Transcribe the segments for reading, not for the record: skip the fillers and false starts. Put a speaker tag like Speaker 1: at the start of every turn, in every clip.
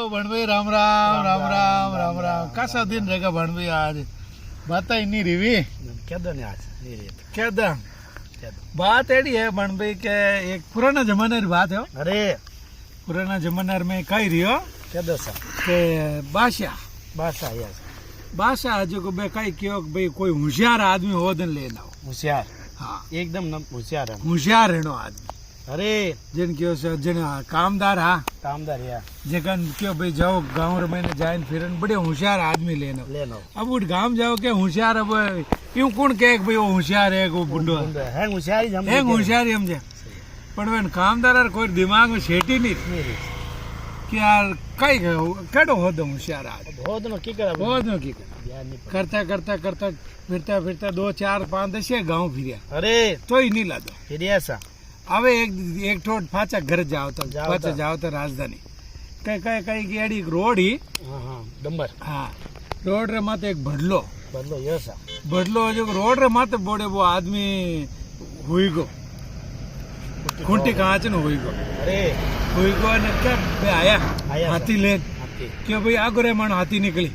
Speaker 1: भण भाई राम राम राम राम राम राम कैसा दिन रहेगा भण भाई आज बात ही नहीं रही
Speaker 2: क्या दो आज
Speaker 1: क्या दम बात एडी है भण भाई के एक पुराना जमाने की बात है
Speaker 2: अरे
Speaker 1: पुराना जमाना में कही रही
Speaker 2: क्या दो सा
Speaker 1: के बादशाह
Speaker 2: बादशाह यस
Speaker 1: बादशाह जो को बे कई क्यों भाई कोई होशियार आदमी हो दिन लेना
Speaker 2: होशियार
Speaker 1: हाँ
Speaker 2: एकदम होशियार है
Speaker 1: होशियार है आदमी
Speaker 2: अरे
Speaker 1: जिन क्यों से जिन कामदार हाँ
Speaker 2: कामदार या
Speaker 1: जगन क्यों भाई जाओ गाँव में जाए फिर बड़े होशियार आदमी लेना
Speaker 2: ले लो
Speaker 1: अब उठ गांव जाओ के होशियार अब यूं कौन कहे भाई वो होशियार है वो बुढ़ो
Speaker 2: है होशियारी हम
Speaker 1: है होशियारी समझे पर वन कामदार कोई दिमाग में सेटी नहीं कि यार कई कड़ो हो दो होशियार आज
Speaker 2: बहुत नो की करा
Speaker 1: बहुत नो की करता करता करता फिरता फिरता 2 4 5 10 गाँव फिर
Speaker 2: अरे
Speaker 1: तो ही नहीं लादो
Speaker 2: फिर ऐसा
Speaker 1: अब एक ठोट पाचा घर जाओ तो पाचा जाओ तो राजधानी कई कई कई की एडी रोड ही
Speaker 2: हाँ डंबर
Speaker 1: हाँ रोड रे मत एक बदलो
Speaker 2: बदलो यसा
Speaker 1: बदलो जो रोड रे मत बोड़े वो आदमी हुई गो खूंटी कांच न हुई गो
Speaker 2: अरे
Speaker 1: हुई गो ने क्या बे आया हाथी ले
Speaker 2: हाथी
Speaker 1: क्यों भाई आगो रे मन हाथी
Speaker 2: निकली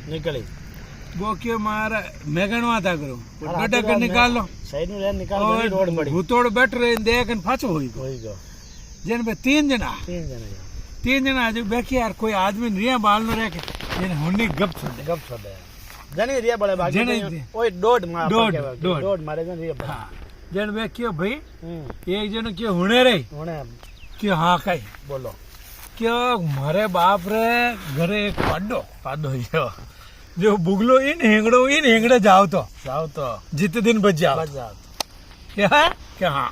Speaker 1: वो क्यों मारा मैं गणवा था करो गड्ढा कर निकाल लो
Speaker 2: साइड में निकाल लो रोड पड़ी
Speaker 1: भूतोड़ बैठ रहे देख न पाछो हुई
Speaker 2: गो
Speaker 1: जन पे 3 जना जो बैठे यार कोई आदमी रिया बाल न रहे जन हुन्नी गप छोड़े
Speaker 2: जने रिया बड़े बाकी
Speaker 1: जने
Speaker 2: ओए डोड मार
Speaker 1: डोड
Speaker 2: मारे जन रिया
Speaker 1: हाँ जन वे क्यों भाई एक जन क्यों हुने रे क्यों हाँ कई
Speaker 2: बोलो
Speaker 1: क्यों मारे बाप रे घरे एक पाडो जो बुगलो इन हेंगड़े जाओ तो जितने दिन बच जाओ क्या हाँ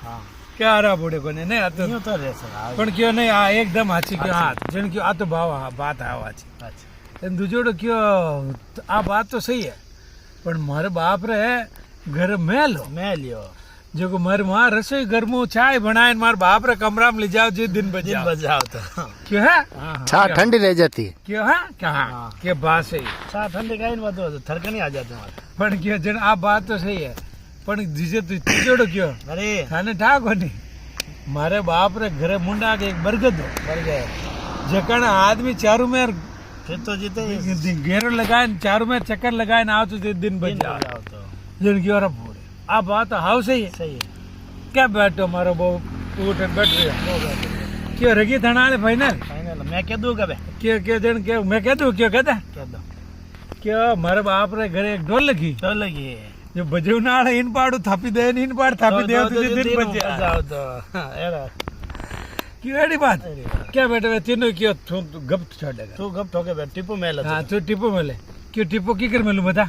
Speaker 1: क्या रहा बूढ़े को नहीं आते
Speaker 2: तो रे सर
Speaker 1: पण क्यों नहीं आ एकदम हाची क्यों हाथ जन क्यों आ तो भाव बात है हाची
Speaker 2: अच्छा
Speaker 1: दूजोड़ो क्यों आ बात तो सही है पण मारे बाप रे घर में लियो जो को मारे वहाँ रसोई घर में चाय बनाए मारे बाप रे कमरा में ले जाओ जिस दिन बच जाओ तो क्यों है
Speaker 3: चा ठंडी रह जाती है
Speaker 1: क्यों है क्या क्या बात सही
Speaker 2: चा ठंडी का इन बात थरकनी आ जाते हैं
Speaker 1: पण क्यों जन आप बात तो सही है पण जिसे तू जोड़ो क्यों
Speaker 2: अरे
Speaker 1: थाने ठाक होनी मारे बाप रे घरे मुंडा के एक बरगद जकण आदमी चारों में
Speaker 2: फिर तो जीते
Speaker 1: घेरो लगाए चारों में चक्कर लगाए ना आओ तो दिन बच जाओ तो जिनकी और पूरे आप बात हाउ सही है क्या बैठो मारो वो उठ बैठ रहे क्यों रगी थाना फाइनल
Speaker 2: मैं कह दूं कबे
Speaker 1: क्यों जन क्यों मैं कह दूं क्यों कहता
Speaker 2: कह दो
Speaker 1: क्यों मारे बाप रे घरे एक ढोल लगी जो बजू ना इन पाड़ू थापी दे इन पाड़ थापी दे तो दिन बच
Speaker 2: जाओ तो एरा
Speaker 1: क्यों एडी बात क्या बेटे तीनों क्यों गप छोड़ेगा
Speaker 2: तू गप ठोके बैठ टिप्पो मेल
Speaker 1: हाँ तू टिप्पो मेले क्यों टिप्पो की कर मेलू बता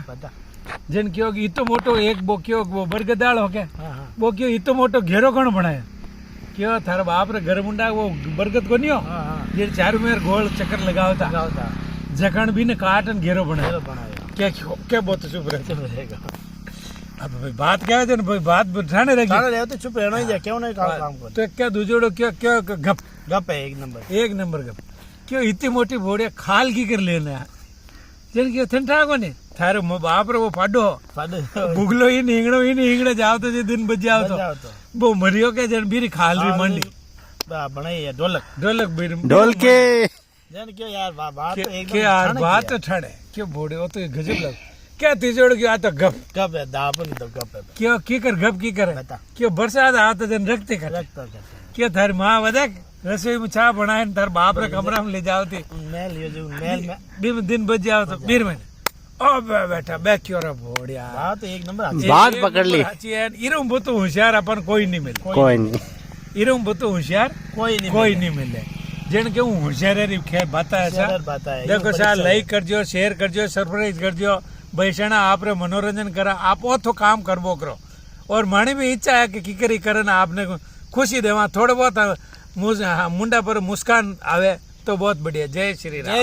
Speaker 1: जन क्यों इतो मोटो एक वो क्यों वो बरगदाल हो क्या वो क्यों इतो मोटो घेरो कौन बनाया क्यों थारा बाप रे घर मुंडा वो बरगद को नहीं हो ये चारों में गोल चक्कर लगाओ था जखन भी ने काटन घेरो बनाया क्या क्या बहुत चुप रहेगा अब भाई बात क्या है भाई बात बिठाने रहे
Speaker 2: तो चुप रहना ही जा क्यों नहीं काम कर
Speaker 1: तो क्या दूजोड़ो क्या क्या गप
Speaker 2: है एक नंबर
Speaker 1: गप क्यों इतनी मोटी बोड़िया खाल की कर लेना जन क्यों ठंडा को नहीं थारे बाप रे वो पाडो बुगलो ही हिंगड़े जाओ तो जे दिन बच जाओ तो वो मरियो के जन बीरी खाल री मंडी
Speaker 2: बनाई है ढोलक
Speaker 1: ढोल के
Speaker 2: जन क्यों यार बात तो एकदम
Speaker 1: क्या यार बात तो ठंडे क्यों बोड़े वो तो गजब लग क्या तिजोड़ क्यों आता गप
Speaker 2: है दापन तो गप है
Speaker 1: क्यों की कर गप की करे क्यों बरसात आता जन रखते कर क्यों थारी माँ बदक रसोई में चा बनाए तार बाप रे कमरा में ले जाओ थी मेल में दिन बच जाओ तो बीर में ओ बेटा बै क्यों रे भोड़िया
Speaker 2: बात एक नंबर
Speaker 3: बात पकड़ ली
Speaker 1: इरम बुतो होशियार अपन कोई नहीं मिले
Speaker 3: कोई नहीं
Speaker 1: इरम बुतो होशियार कोई नहीं मिले जन के होशियार है बात है देखो सर लाइक करजो शेयर करजो सरप्राइज करजो बैसणा आप रे मनोरंजन करा आप तो काम करबो करो और मानी भी इच्छा है कि किकरी करे ना आपने खुशी देवा थोड़े बहुत मुंडा पर मुस्कान आवे तो बहुत बढ़िया जय श्री राम